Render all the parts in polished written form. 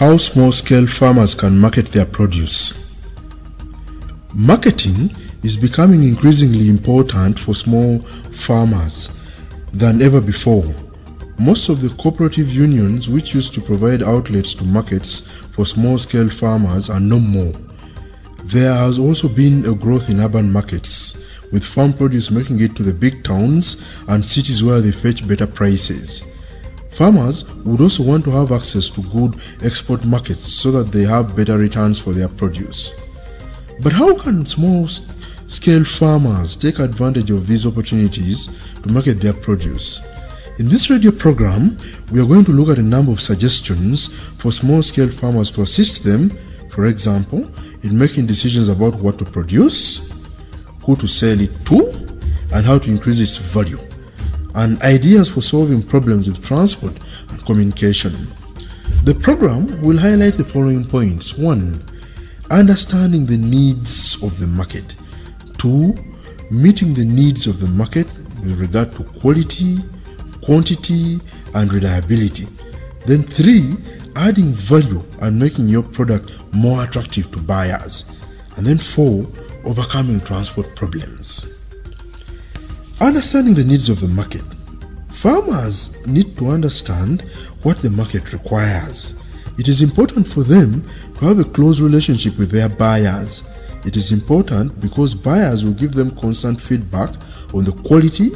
How small-scale farmers can market their produce. Marketing is becoming increasingly important for small farmers than ever before. Most of the cooperative unions which used to provide outlets to markets for small-scale farmers are no more. There has also been a growth in urban markets, with farm produce making it to the big towns and cities where they fetch better prices. Farmers would also want to have access to good export markets so that they have better returns for their produce. But how can small-scale farmers take advantage of these opportunities to market their produce? In this radio program, we are going to look at a number of suggestions for small-scale farmers to assist them, for example, in making decisions about what to produce, who to sell it to, and how to increase its value, and ideas for solving problems with transport and communication. The program will highlight the following points. 1. Understanding the needs of the market. 2. Meeting the needs of the market with regard to quality, quantity, and reliability. Then 3. Adding value and making your product more attractive to buyers. And then 4. Overcoming transport problems. Understanding the needs of the market. Farmers need to understand what the market requires. It is important for them to have a close relationship with their buyers. It is important because buyers will give them constant feedback on the quality,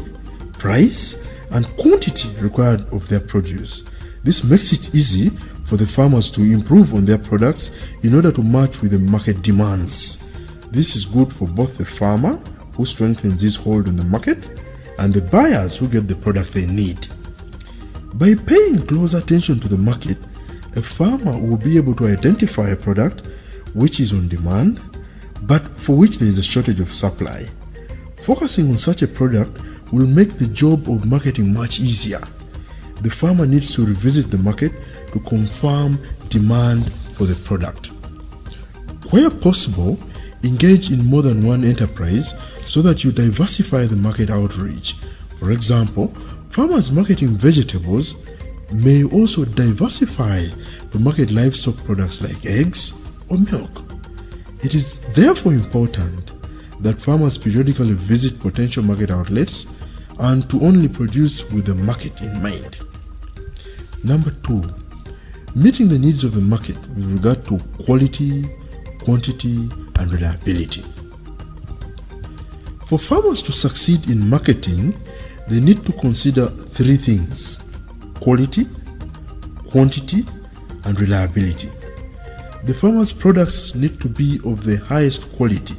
price, and quantity required of their produce. This makes it easy for the farmers to improve on their products in order to match with the market demands. This is good for both the farmer, who strengthens his hold on the market, and the buyers who get the product they need. By paying close attention to the market, a farmer will be able to identify a product which is on demand, but for which there is a shortage of supply. Focusing on such a product will make the job of marketing much easier. The farmer needs to revisit the market to confirm demand for the product. Where possible, engage in more than one enterprise so that you diversify the market outreach. For example, farmers marketing vegetables may also diversify to market livestock products like eggs or milk. It is therefore important that farmers periodically visit potential market outlets and to only produce with the market in mind. Number 2, meeting the needs of the market with regard to quality, quantity, and reliability. For farmers to succeed in marketing, they need to consider 3 things: quality, quantity, and reliability. The farmers' products need to be of the highest quality,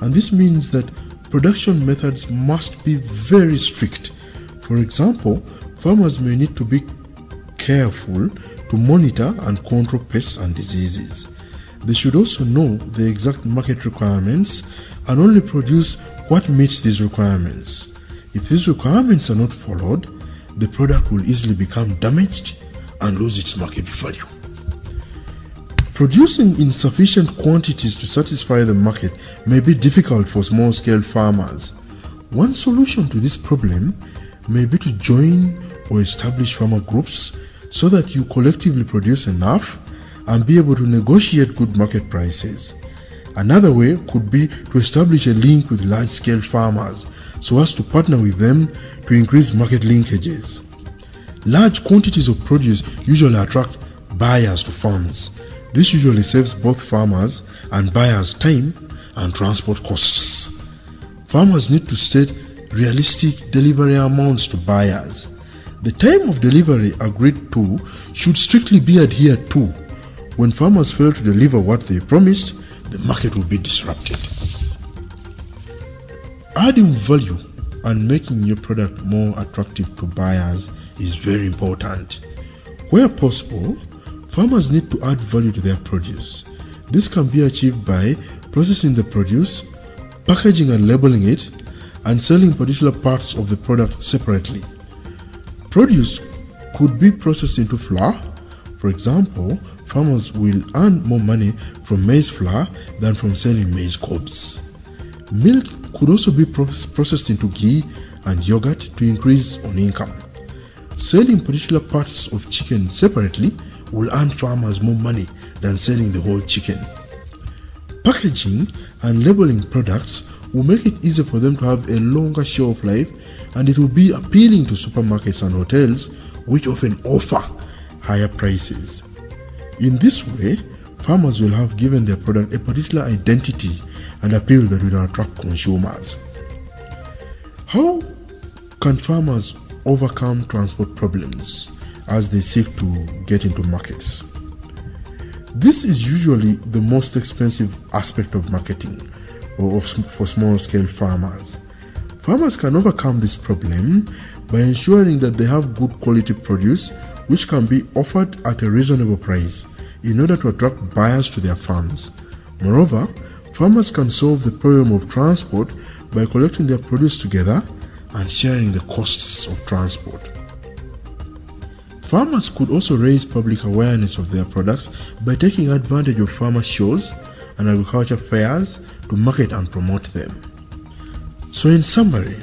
and this means that production methods must be very strict. For example, farmers may need to be careful to monitor and control pests and diseases. They should also know the exact market requirements and only produce what meets these requirements. If these requirements are not followed, the product will easily become damaged and lose its market value. Producing in sufficient quantities to satisfy the market may be difficult for small-scale farmers. One solution to this problem may be to join or establish farmer groups so that you collectively produce enough and be able to negotiate good market prices. Another way could be to establish a link with large-scale farmers so as to partner with them to increase market linkages. Large quantities of produce usually attract buyers to farms. This usually saves both farmers and buyers time and transport costs. Farmers need to set realistic delivery amounts to buyers. The time of delivery agreed to should strictly be adhered to. When farmers fail to deliver what they promised, the market will be disrupted. Adding value and making your product more attractive to buyers is very important. Where possible, farmers need to add value to their produce. This can be achieved by processing the produce, packaging and labeling it, and selling particular parts of the product separately. Produce could be processed into flour. For example, farmers will earn more money from maize flour than from selling maize cobs. Milk could also be processed into ghee and yogurt to increase on income. Selling particular parts of chicken separately will earn farmers more money than selling the whole chicken. Packaging and labeling products will make it easier for them to have a longer shelf life, and it will be appealing to supermarkets and hotels, which often offer higher prices. In this way, farmers will have given their product a particular identity and appeal that will attract consumers. How can farmers overcome transport problems as they seek to get into markets? This is usually the most expensive aspect of marketing for small-scale farmers. Farmers can overcome this problem by ensuring that they have good quality produce which can be offered at a reasonable price in order to attract buyers to their farms. Moreover, farmers can solve the problem of transport by collecting their produce together and sharing the costs of transport. Farmers could also raise public awareness of their products by taking advantage of farmer shows and agriculture fairs to market and promote them. So in summary,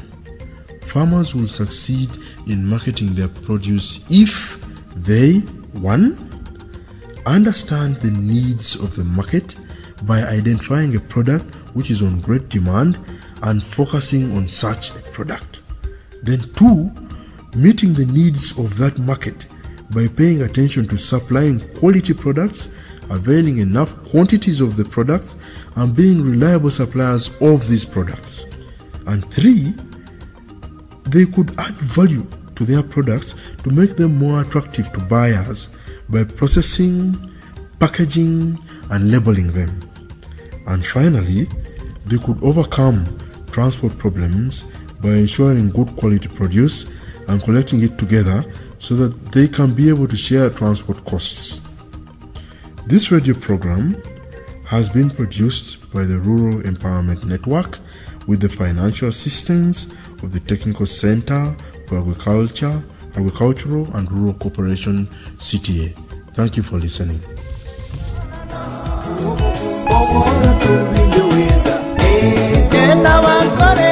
farmers will succeed in marketing their produce if they 1. Understand the needs of the market by identifying a product which is on great demand and focusing on such a product. Then 2. Meeting the needs of that market by paying attention to supplying quality products, availing enough quantities of the products, and being reliable suppliers of these products. And 3. They could add value to their products to make them more attractive to buyers by processing, packaging, and labeling them. And finally, they could overcome transport problems by ensuring good quality produce and collecting it together so that they can be able to share transport costs. This radio program has been produced by the Rural Empowerment Network with the financial assistance of the Technical Center for Agricultural and Rural Cooperation, CTA. Thank you for listening. Kenda wakore